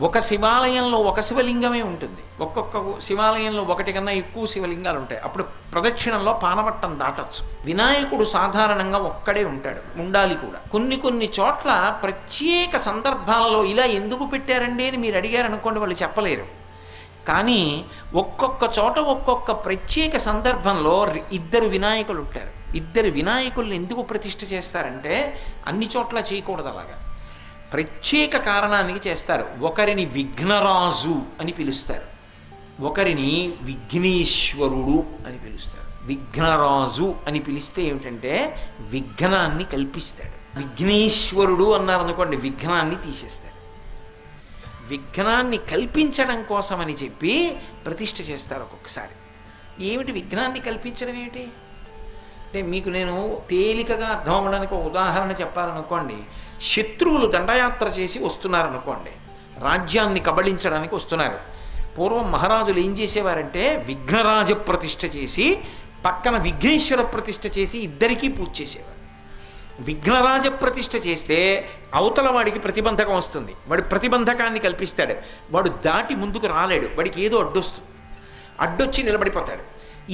ఒక శివాలయంలో ఒక శివలింగమే ఉంటుంది, ఒక్కొక్క శివాలయంలో ఒకటి కన్నా ఎక్కువ శివలింగాలు ఉంటాయి. అప్పుడు ప్రదక్షిణంలో పానవట్టం దాటచ్చు. వినాయకుడు సాధారణంగా ఒక్కడే ఉంటాడు, ఉండాలి కూడా. కొన్ని కొన్ని చోట్ల ప్రత్యేక సందర్భాలలో ఇలా ఎందుకు పెట్టారండి అని మీరు అడిగారనుకోండి, వాళ్ళు చెప్పలేరు. కానీ ఒక్కొక్క చోట ఒక్కొక్క ప్రత్యేక సందర్భంలో ఇద్దరు వినాయకులు ఉంటారు. ఇద్దరు వినాయకుల్ని ఎందుకు ప్రతిష్ఠ చేస్తారంటే అన్ని చోట్ల చేయకూడదు, అలాగా ప్రత్యేక కారణానికి చేస్తారు. ఒకరిని విఘ్నరాజు అని పిలుస్తారు, ఒకరిని విఘ్నేశ్వరుడు అని పిలుస్తారు. విఘ్నరాజు అని పిలిస్తే ఏమిటంటే విఘ్నాన్ని కల్పిస్తాడు. విఘ్నేశ్వరుడు అన్నారనుకోండి, విఘ్నాన్ని తీసేస్తాడు. విఘ్నాన్ని కల్పించడం కోసమని చెప్పి ప్రతిష్ఠ చేస్తారు ఒక్కొక్కసారి. ఏమిటి విఘ్నాన్ని కల్పించడం ఏమిటి అంటే, మీకు నేను తేలికగా అర్థం అవ్వడానికి ఒక ఉదాహరణ చెప్పాలనుకోండి. శత్రువులు దండయాత్ర చేసి వస్తున్నారనుకోండి, రాజ్యాన్ని కబళించడానికి వస్తున్నారు. పూర్వం మహారాజులు ఏం చేసేవారంటే విఘ్నరాజ ప్రతిష్ఠ చేసి పక్కన విఘ్నేశ్వర ప్రతిష్ఠ చేసి ఇద్దరికీ పూజ చేసేవారు. విఘ్నరాజ ప్రతిష్ఠ చేస్తే అవతల వాడికి ప్రతిబంధకం వస్తుంది, వాడి ప్రతిబంధకాన్ని కల్పిస్తాడు. వాడు దాటి ముందుకు రాలేడు, వాడికి ఏదో అడ్డొస్తుంది, అడ్డొచ్చి నిలబడిపోతాడు.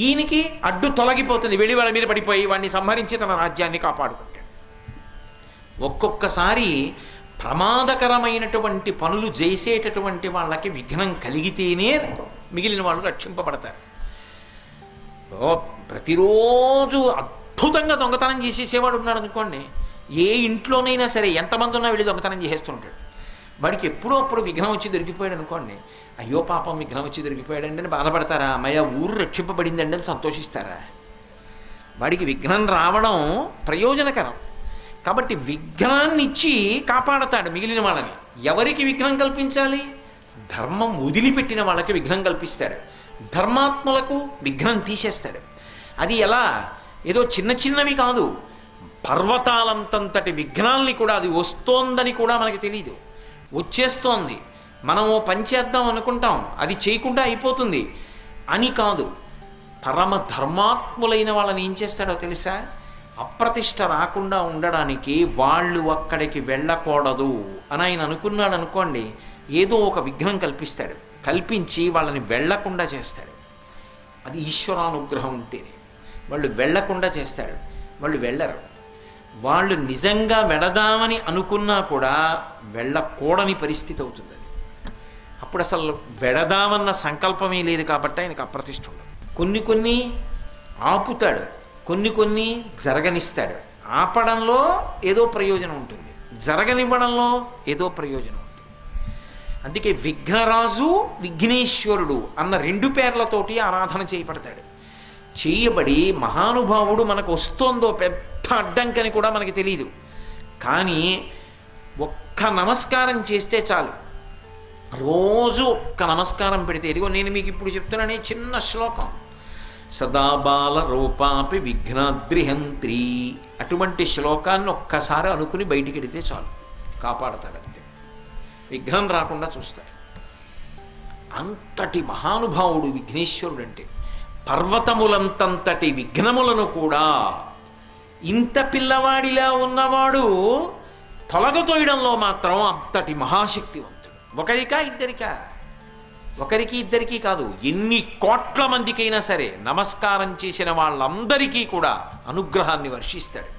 ఈయనకి అడ్డు తొలగిపోతుంది, వెళ్ళి వాళ్ళ మీద పడిపోయి వాడిని సంహరించి తన రాజ్యాన్ని కాపాడుకుంటాడు. ఒక్కొక్కసారి ప్రమాదకరమైనటువంటి పనులు చేసేటటువంటి వాళ్ళకి విఘ్నం కలిగితేనే మిగిలిన వాళ్ళు రక్షింపబడతారు. ప్రతిరోజు అద్భుతంగా దొంగతనం చేసేసేవాడు ఉన్నాడు అనుకోండి, ఏ ఇంట్లోనైనా సరే ఎంతమంది ఉన్నా వెళ్ళి దొంగతనం చేసేస్తుంటాడు. వాడికి ఎప్పుడో అప్పుడు విఘ్నం వచ్చి దొరికిపోయాడు అనుకోండి, అయ్యో పాపం విఘ్నం వచ్చి దొరికిపోయాడండి అని బాధపడతారా? అమ్మయ్య ఊరు రక్షింపబడిందండి అని సంతోషిస్తారా? వాడికి విఘ్నం రావడం ప్రయోజనకరం కాబట్టి విఘ్నాన్ని ఇచ్చి కాపాడతాడు మిగిలిన వాళ్ళని. ఎవరికి విఘ్నం కల్పించాలి? ధర్మం వదిలిపెట్టిన వాళ్ళకి విఘ్నం కల్పిస్తాడు, ధర్మాత్మలకు విఘ్నం తీసేస్తాడు. అది ఎలా? ఏదో చిన్న చిన్నవి కాదు, పర్వతాలంతంతటి విఘ్నాల్ని కూడా, అది వస్తోందని కూడా మనకి తెలియదు, వచ్చేస్తోంది, మనం ఓ పని చేద్దాం అనుకుంటాం, అది చేయకుండా అయిపోతుంది అని కాదు. పరమ ధర్మాత్ములైన వాళ్ళని ఏం చేస్తాడో తెలుసా? అప్రతిష్ట రాకుండా ఉండడానికి వాళ్ళు అక్కడికి వెళ్ళకూడదు అని ఆయన అనుకున్నాడు అనుకోండి, ఏదో ఒక విఘ్నం కల్పిస్తాడు, కల్పించి వాళ్ళని వెళ్లకుండా చేస్తాడు. అది ఈశ్వరానుగ్రహం ఉంటేనే. వాళ్ళు వెళ్లకుండా చేస్తాడు, వాళ్ళు వెళ్ళరు. వాళ్ళు నిజంగా వెళదామని అనుకున్నా కూడా వెళ్ళకూడని పరిస్థితి అవుతుంది. అప్పుడు అసలు వెళదామన్న సంకల్పమే లేదు కాబట్టి ఆయనకు అప్రతిష్ట ఉండదు. కొన్ని కొన్ని ఆపుతాడు, కొన్ని కొన్ని జరగనిస్తాడు. ఆపడంలో ఏదో ప్రయోజనం ఉంటుంది, జరగనివ్వడంలో ఏదో ప్రయోజనం ఉంటుంది. అందుకే విఘ్నరాజు, విఘ్నేశ్వరుడు అన్న రెండు పేర్లతోటి ఆరాధన చేయబడతాడు. చేయబడి మహానుభావుడు మనకు వస్తోందో పెద్ద అడ్డంకని కూడా మనకి తెలియదు, కానీ ఒక్క నమస్కారం చేస్తే చాలు. రోజు ఒక్క నమస్కారం పెడితే, ఇదిగో నేను మీకు ఇప్పుడు చెప్తున్నానే చిన్న శ్లోకం, సదాబాల రూపాపి విఘ్నాద్రిహంత్రి, అటువంటి శ్లోకాన్ని ఒక్కసారి అనుకుని బయటికి వెడితే చాలు, కాపాడతాడు. అంతే, విఘ్నం రాకుండా చూస్తాడు. అంతటి మహానుభావుడు విఘ్నేశ్వరుడు అంటే. పర్వతములంతంతటి విఘ్నములను కూడా ఇంత పిల్లవాడిలా ఉన్నవాడు తొలగతోయడంలో మాత్రం అంతటి మహాశక్తివంతుడు. ఒకరికా ఇద్దరికా? ఒకరికి ఇద్దరికీ కాదు, ఎన్ని కోట్ల మందికైనా సరే నమస్కారం చేసిన వాళ్ళందరికీ కూడా అనుగ్రహాన్ని వర్షిస్తాడు.